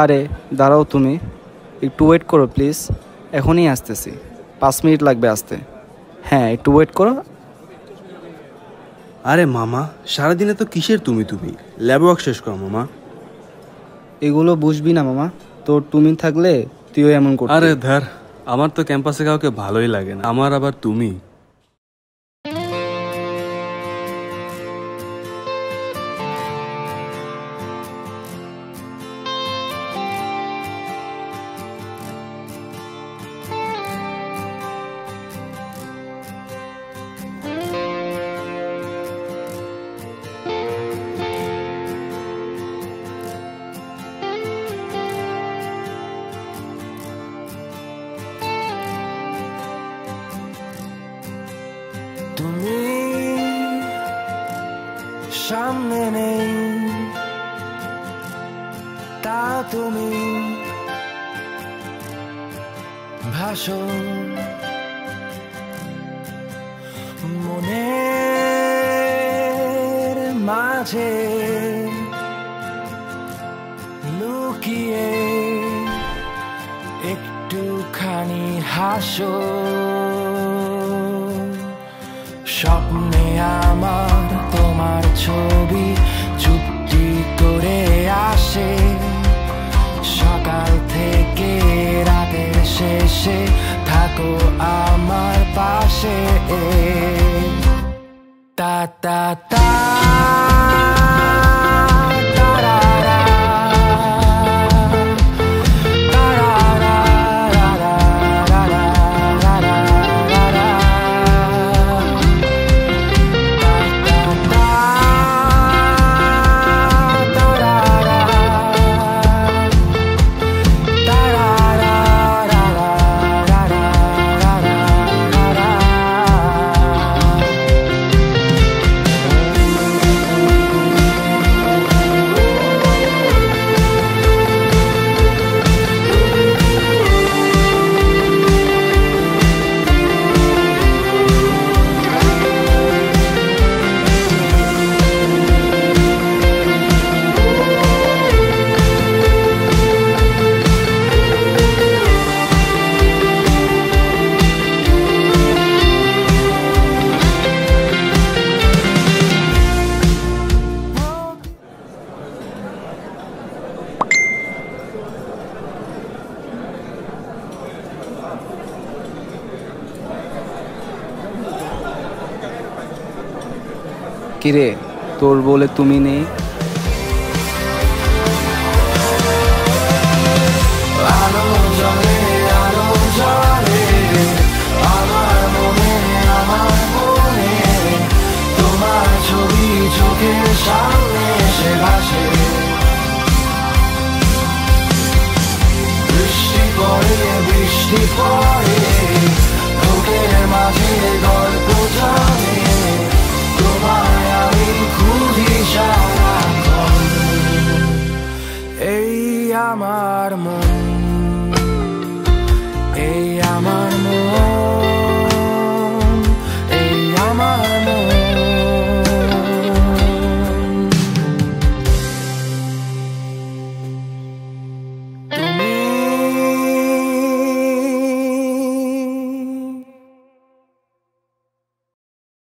আরে দাঁড়াও, তুমি একটু ওয়েট করো প্লিজ, এখনই আসতেছি। 5 মিনিট লাগবে আসতে। হ্যাঁ, একটু ওয়েট করো। আরে মামা, সারাদিনে তো কিসের তুমি ল্যাব ওয়ার্ক শেষ করো মামা। এগুলো বুঝবি না মামা, তোর তুমি থাকলে তুইও এমন করবি। আরে ধর, আমার তো ক্যাম্পাসে কাউকে ভালোই লাগে না, আমার আবার তুমি। তুমি সামনে নেই, তা তুমি ভাসো মনের মাঝে লুকিয়ে, একটুখানি হাসো। স্বপ্নে আমার তোমার ছবি চুপটি করে আসে, সকাল থেকে রাতের শেষে থাকো আমার পাশে। তা তা তা কিরে, তোর বলে তুমি নেই? তোমার ছবি চোখের সামনে এসে ভাসে, বৃষ্টি পড়ে